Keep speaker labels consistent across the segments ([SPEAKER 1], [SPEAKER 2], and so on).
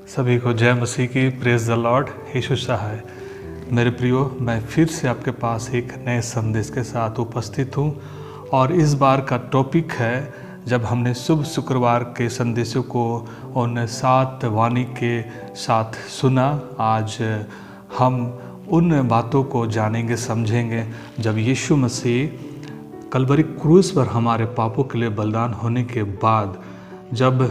[SPEAKER 1] सभी को जय मसीह की, प्रेज द लॉर्ड। यीशु सहाय। मेरे प्रियो, मैं फिर से आपके पास एक नए संदेश के साथ उपस्थित हूँ और इस बार का टॉपिक है, जब हमने शुभ शुक्रवार के संदेशों को उन 7 वाणी के साथ सुना, आज हम उन बातों को जानेंगे, समझेंगे जब यीशु मसीह कलवरी क्रूस पर हमारे पापों के लिए बलिदान होने के बाद जब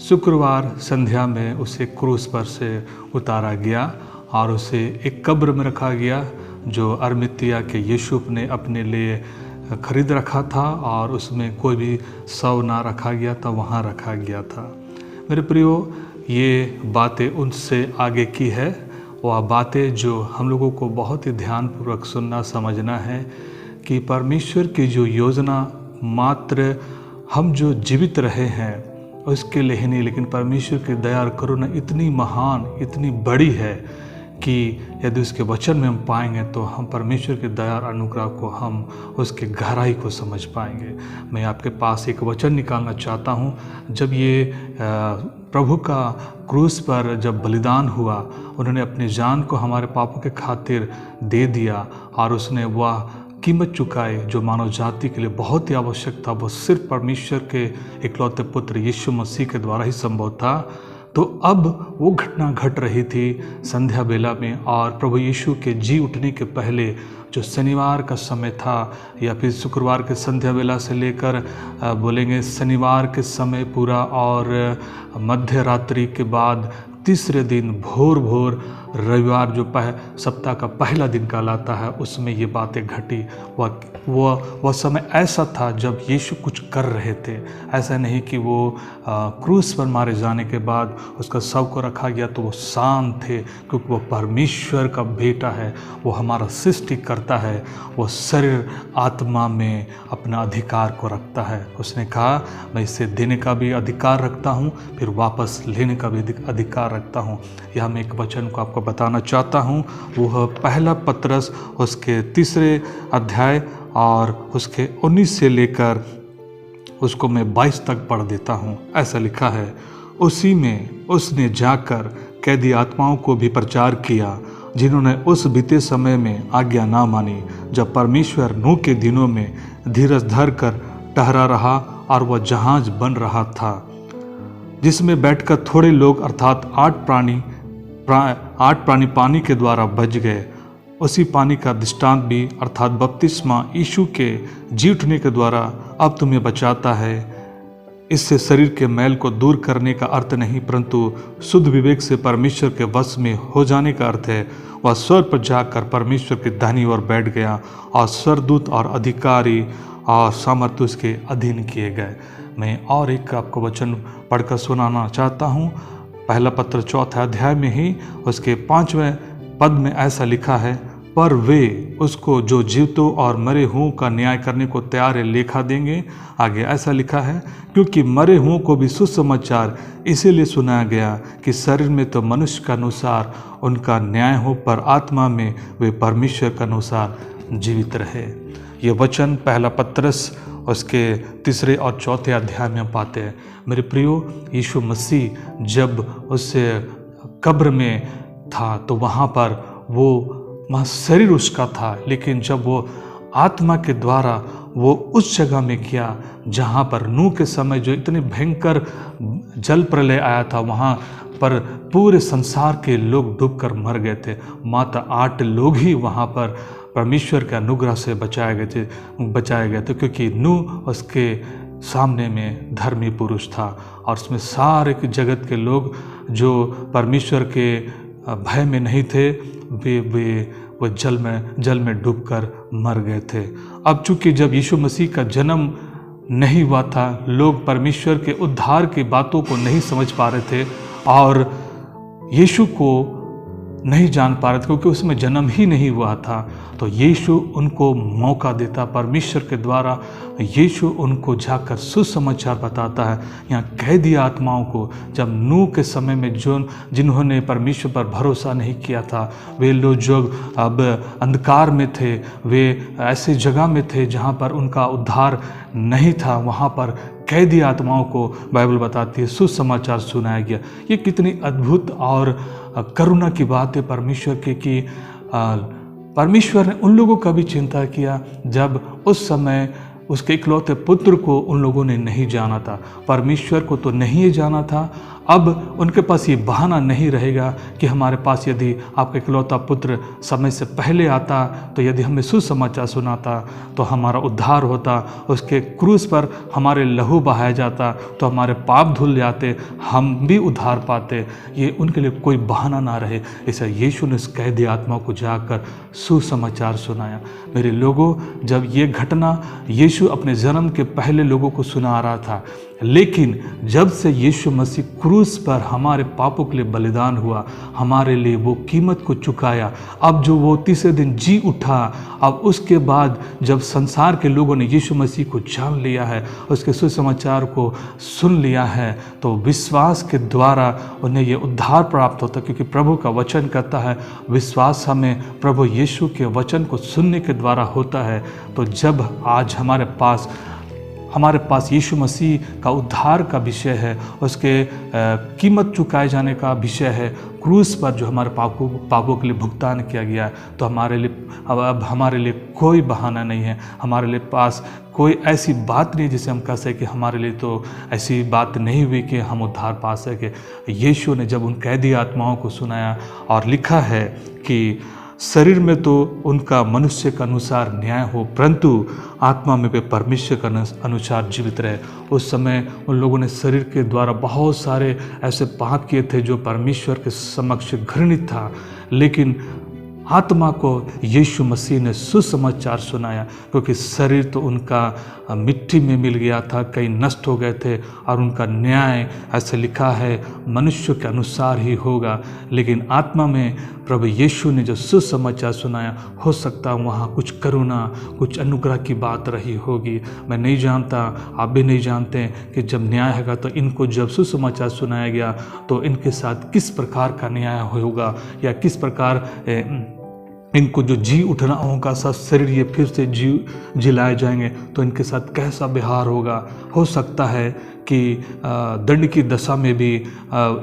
[SPEAKER 1] शुक्रवार संध्या में उसे क्रूस पर से उतारा गया और उसे एक कब्र में रखा गया जो अरमितिया के यूसुफ ने अपने लिए खरीद रखा था, और उसमें कोई भी शव ना रखा गया था, वहाँ रखा गया था। मेरे प्रियो, ये बातें उनसे आगे की है, वह बातें जो हम लोगों को बहुत ही ध्यानपूर्वक सुनना समझना है कि परमेश्वर की जो योजना मात्र हम जो जीवित रहे हैं उसके लिए ही नहीं, लेकिन परमेश्वर की दया और करुणा इतनी महान, इतनी बड़ी है कि यदि उसके वचन में हम पाएंगे तो हम परमेश्वर की दया और अनुग्रह को, हम उसके गहराई को समझ पाएंगे। मैं आपके पास एक वचन निकालना चाहता हूँ। जब ये प्रभु का क्रूस पर जब बलिदान हुआ, उन्होंने अपनी जान को हमारे पापों के खातिर दे दिया और उसने वह कीमत चुकाए जो मानव जाति के लिए बहुत ही आवश्यक था। वो सिर्फ परमेश्वर के इकलौते पुत्र यीशु मसीह के द्वारा ही संभव था। तो अब वो घटना घट रही थी संध्या बेला में, और प्रभु यीशु के जी उठने के पहले जो शनिवार का समय था, या फिर शुक्रवार के संध्या बेला से लेकर बोलेंगे शनिवार के समय पूरा, और मध्य रात्रि के बाद तीसरे दिन भोर भोर रविवार जो सप्ताह का पहला दिन कहलाता है, उसमें ये बातें घटी। वह समय ऐसा था जब यीशु कुछ कर रहे थे। ऐसा नहीं कि वो क्रूस पर मारे जाने के बाद उसका शव को रखा गया तो वो शांत थे, क्योंकि वो परमेश्वर का बेटा है, वो हमारा सृष्टि करता है, वो शरीर आत्मा में अपना अधिकार को रखता है। उसने कहा, मैं इसे देने का भी अधिकार रखता हूँ, फिर वापस लेने का भी अधिकार रखता हूँ। यह मैं एक वचन को आपको बताना चाहता हूँ। वह पहला पतरस उसके 3 अध्याय और उसके 19 से लेकर उसको मैं 22 तक पढ़ देता हूँ। ऐसा लिखा है, उसी में उसने जाकर कैदी आत्माओं को भी प्रचार किया, जिन्होंने उस बीते समय में आज्ञा ना मानी, जब परमेश्वर नूह के दिनों में धीरज धर कर ठहरा रहा और वह जहाज बन रहा था, जिसमें बैठकर थोड़े लोग अर्थात 8 प्राणी पानी के द्वारा बच गए। उसी पानी का दृष्टांत भी अर्थात बपतिस्मा यीशु के जी उठने के द्वारा अब तुम्हें बचाता है। इससे शरीर के मैल को दूर करने का अर्थ नहीं, परंतु शुद्ध विवेक से परमेश्वर के वश में हो जाने का अर्थ है। वह स्वर्ग पर जाकर परमेश्वर के दाहिनी ओर बैठ गया और स्वर्गदूत और अधिकारी और सामर्थ्य उसके अधीन किए गए। मैं और एक आपको वचन पढ़कर सुनाना चाहता हूँ। पहला पत्र 4 अध्याय में ही उसके 5वें पद में ऐसा लिखा है, पर वे उसको जो जीवतों और मरे हुओं का न्याय करने को तैयार है लेखा देंगे। आगे ऐसा लिखा है, क्योंकि मरे हुओं को भी सुसमाचार इसीलिए सुनाया गया कि शरीर में तो मनुष्य के अनुसार उनका न्याय हो, पर आत्मा में वे परमेश्वर के अनुसार जीवित रहे। ये वचन पहला पत्रस उसके 3 और 4 अध्याय में पाते हैं। मेरे प्रियो, यीशु मसीह जब उस कब्र में था तो वहाँ पर वहाँ शरीर उसका था, लेकिन जब वो आत्मा के द्वारा वो उस जगह में किया जहाँ पर नूह के समय जो इतने भयंकर जल प्रलय आया था, वहाँ पर पूरे संसार के लोग डूबकर मर गए थे। मात्र 8 लोग ही वहाँ पर परमेश्वर के अनुग्रह से बचाए गए थे, क्योंकि नूह उसके सामने में धर्मी पुरुष था, और उसमें सारे जगत के लोग जो परमेश्वर के भय में नहीं थे, वो जल में डूबकर मर गए थे। अब चूंकि जब यीशु मसीह का जन्म नहीं हुआ था, लोग परमेश्वर के उद्धार की बातों को नहीं समझ पा रहे थे और यीशु को नहीं जान पा रहे थे, क्योंकि उसमें जन्म ही नहीं हुआ था। तो यीशु उनको मौका देता, परमेश्वर के द्वारा यीशु उनको जाकर सुसमाचार बताता है। यहाँ कैदी आत्माओं को, जब नूह के समय में जिन्होंने परमेश्वर पर भरोसा नहीं किया था, वे लोग जो अब अंधकार में थे, वे ऐसे जगह में थे जहाँ पर उनका उद्धार नहीं था, वहाँ पर कैदी आत्माओं को बाइबल बताती है सुसमाचार सुनाया गया। ये कितनी अद्भुत और करुणा की बात है परमेश्वर की कि परमेश्वर ने उन लोगों का भी चिंता किया जब उस समय उसके इकलौते पुत्र को उन लोगों ने नहीं जाना था। परमेश्वर को तो नहीं जाना था, अब उनके पास ये बहाना नहीं रहेगा कि हमारे पास यदि आपका इकलौता पुत्र समय से पहले आता, तो यदि हमें सुसमाचार सुनाता तो हमारा उद्धार होता, उसके क्रूस पर हमारे लहू बहाया जाता तो हमारे पाप धुल जाते, हम भी उद्धार पाते। ये उनके लिए कोई बहाना ना रहे, इसे यीशु ने उस कैदी आत्मा को जाकर सुसमाचार सुनाया। मेरे लोगों, जब ये घटना यीशु अपने जन्म के पहले लोगों को सुना रहा था, लेकिन जब से यीशु मसीह क्रूस पर हमारे पापों के लिए बलिदान हुआ, हमारे लिए वो कीमत को चुकाया, अब जो वो तीसरे दिन जी उठा, अब उसके बाद जब संसार के लोगों ने यीशु मसीह को जान लिया है, उसके सुसमाचार को सुन लिया है, तो विश्वास के द्वारा उन्हें ये उद्धार प्राप्त होता, क्योंकि प्रभु का वचन कहता है विश्वास हमें प्रभु यीशु के वचन को सुनने के द्वारा होता है। तो जब आज हमारे पास यीशु मसीह का उद्धार का विषय है, उसके कीमत चुकाए जाने का विषय है, क्रूस पर जो हमारे पापों के लिए भुगतान किया गया है, तो अब हमारे लिए कोई बहाना नहीं है, हमारे लिए पास कोई ऐसी बात नहीं जिसे हम कह सकें कि हमारे लिए तो ऐसी बात नहीं हुई कि हम उद्धार पा सके। यीशु ने जब उन कैदी आत्माओं को सुनाया, और लिखा है कि शरीर में तो उनका मनुष्य के अनुसार न्याय हो, परंतु आत्मा में वे परमेश्वर के अनुसार जीवित रहे। उस समय उन लोगों ने शरीर के द्वारा बहुत सारे ऐसे पाप किए थे जो परमेश्वर के समक्ष घृणित था, लेकिन आत्मा को यीशु मसीह ने सुसमाचार सुनाया, क्योंकि शरीर तो उनका मिट्टी में मिल गया था, कई नष्ट हो गए थे, और उनका न्याय ऐसे लिखा है मनुष्य के अनुसार ही होगा। लेकिन आत्मा में प्रभु यीशु ने जो सुसमाचार सुनाया, हो सकता वहाँ कुछ करुणा, कुछ अनुग्रह की बात रही होगी। मैं नहीं जानता, आप भी नहीं जानते कि जब न्याय होगा तो इनको जब सुसमाचार सुनाया गया तो इनके साथ किस प्रकार का न्याय होगा, या किस प्रकार इनको जो जी उठना होगा, सब शरीर ये फिर से जिलाए जाएंगे, तो इनके साथ कैसा व्यवहार होगा। हो सकता है कि दंड की दशा में भी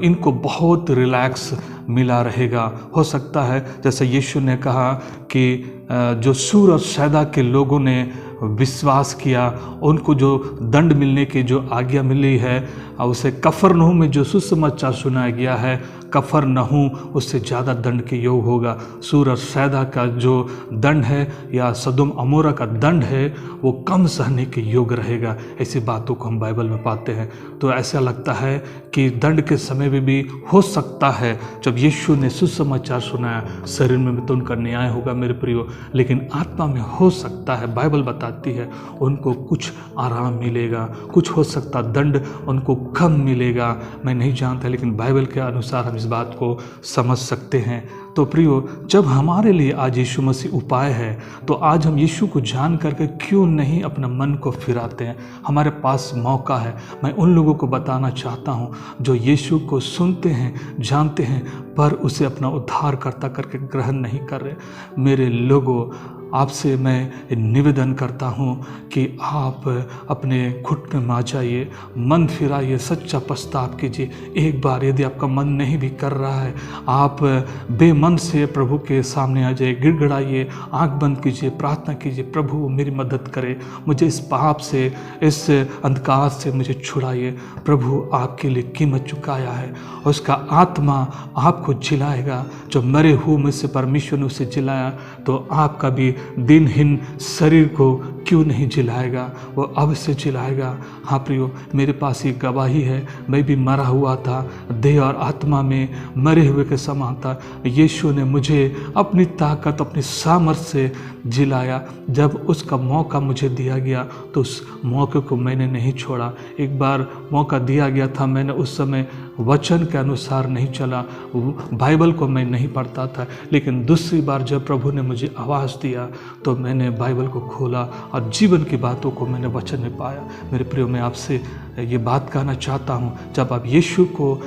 [SPEAKER 1] इनको बहुत रिलैक्स मिला रहेगा। हो सकता है जैसे यीशु ने कहा कि जो सूर और सैदा के लोगों ने विश्वास किया, उनको जो दंड मिलने की जो आज्ञा मिली है, उसे कफरनहूम में जो सुसमाचार सुनाया गया है, कफरनहूम उससे ज़्यादा दंड के योग होगा। सूर और सैदा का जो दंड है या सदोम अमोरा का दंड है, वो कम सहने के योग रहेगा। ऐसी बातों को हम बाइबल में पाते हैं। तो ऐसा लगता है कि दंड के समय में भी हो सकता है, जब यीशु ने सुसमाचार सुनाया, शरीर में तो उनका न्याय होगा मेरे प्रियो, लेकिन आत्मा में हो सकता है, बाइबल बताती है, उनको कुछ आराम मिलेगा, कुछ हो सकता दंड उनको कम मिलेगा। मैं नहीं जानता, लेकिन बाइबल के अनुसार हम इस बात को समझ सकते हैं। तो प्रियो, जब हमारे लिए आज यीशु मसीह उपाय है, तो आज हम यीशु को जान करके क्यों नहीं अपना मन को फिराते हैं। हमारे पास मौका है। मैं उन लोगों को बताना चाहता हूँ जो यीशु को सुनते हैं, जानते हैं, पर उसे अपना उद्धारकर्ता करके ग्रहण नहीं कर रहे। मेरे लोगों, आपसे मैं निवेदन करता हूँ कि आप अपने घुटने में आ जाइए, मन फिराइए, सच्चा पछतावा कीजिए। एक बार यदि आपका मन नहीं भी कर रहा है, आप बेमन से प्रभु के सामने आ जाइए, गिड़गिड़ाइए, आंख बंद कीजिए, प्रार्थना कीजिए, प्रभु मेरी मदद करे, मुझे इस पाप से, इस अंधकार से मुझे छुड़ाइए। प्रभु आपके लिए कीमत चुकाया है, उसका आत्मा आपको जिलाएगा। जो मरे हुए में से परमेश्वर ने उसे जिलाया, तो आपका भी दिनहीन शरीर को क्यों नहीं जिलाएगा, वो अवश्य जिलाएगा। हाँ प्रियो, मेरे पास ये गवाही है, मैं भी मरा हुआ था, देह और आत्मा में मरे हुए के समान था। यीशु ने मुझे अपनी ताकत, अपनी सामर्थ्य से जिलाया। जब उसका मौका मुझे दिया गया, तो उस मौके को मैंने नहीं छोड़ा। एक बार मौका दिया गया था, मैंने उस समय वचन के अनुसार नहीं चला, बाइबल को मैं नहीं पढ़ता था, लेकिन दूसरी बार जब प्रभु ने मुझे आवाज़ दिया, तो मैंने बाइबल को खोला और जीवन की बातों को मैंने वचन में पाया। मेरे प्रियो, मैं आपसे ये बात कहना चाहता हूँ, जब आप यीशु को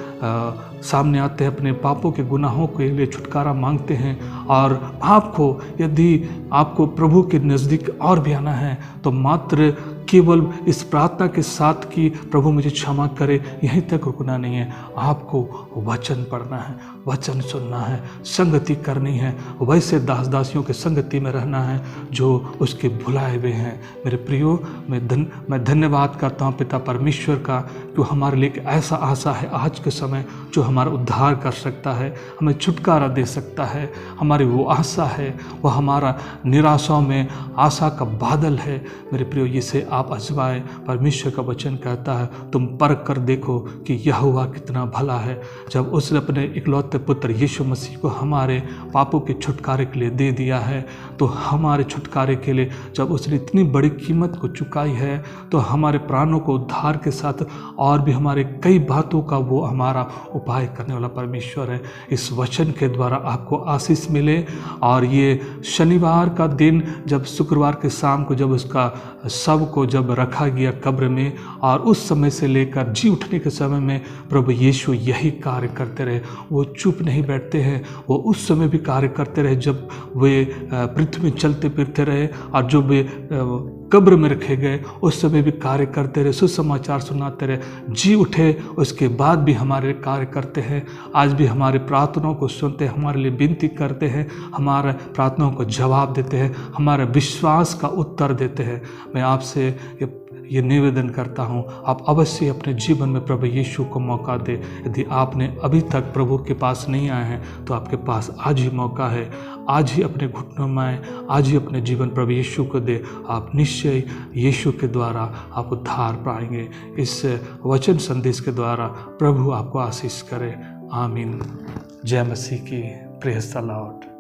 [SPEAKER 1] सामने आते हैं, अपने पापों के गुनाहों के लिए छुटकारा मांगते हैं, और यदि आपको प्रभु के नज़दीक और भी आना है, तो मात्र केवल इस प्रार्थना के साथ कि प्रभु मुझे क्षमा करे यहीं तक रुकना नहीं है। आपको वचन पढ़ना है, वचन सुनना है, संगति करनी है, वैसे दास दासियों के संगति में रहना है जो उसके भुलाए हुए हैं। मेरे प्रियो, मैं धन्यवाद करता हूँ पिता परमेश्वर का कि हमारे लिए एक ऐसा आशा है आज के समय जो हमारा उद्धार कर सकता है, हमें छुटकारा दे सकता है। हमारी वो आशा है, वो हमारा निराशाओं में आशा का बादल है। मेरे प्रियो, इसे आप आजमाएं। परमेश्वर का वचन कहता है तुम परख कर देखो कि यहोवा कितना भला है। जब उसने अपने इकलौते पुत्र यीशु मसीह को हमारे पापों के छुटकारे के लिए दे दिया है, तो हमारे छुटकारे के लिए जब उसने इतनी बड़ी कीमत को चुकाई है, तो हमारे प्राणों को उद्धार के साथ और भी हमारे कई बातों का वो हमारा उपाय करने वाला परमेश्वर है। इस वचन के द्वारा आपको आशीष मिले। और ये शनिवार का दिन, जब शुक्रवार के शाम को जब उसका शव को जब रखा गया कब्र में, और उस समय से लेकर जी उठने के समय में प्रभु यीशु यही कार्य करते रहे। वो चुप नहीं बैठते हैं, वो उस समय भी कार्य करते रहे जब वे पृथ्वी में चलते फिरते रहे, और जब वे कब्र में रखे गए उस समय भी कार्य करते रहे, सुसमाचार सुनाते रहे। जी उठे उसके बाद भी हमारे कार्य करते हैं। आज भी हमारे प्रार्थनाओं को सुनते हैं, हमारे लिए विनती करते हैं, हमारे प्रार्थनाओं को जवाब देते हैं, हमारे विश्वास का उत्तर देते हैं। मैं आपसे ये निवेदन करता हूँ, आप अवश्य अपने जीवन में प्रभु यीशु को मौका दे। यदि आपने अभी तक प्रभु के पास नहीं आए हैं तो आपके पास आज ही मौका है। आज ही अपने घुटनों में आए, आज ही अपने जीवन प्रभु यीशु को दे। आप निश्चय यीशु के द्वारा आप उद्धार पाएंगे। इस वचन संदेश के द्वारा प्रभु आपको आशीष करे। आमीन। जय मसीह की। Praise the Lord.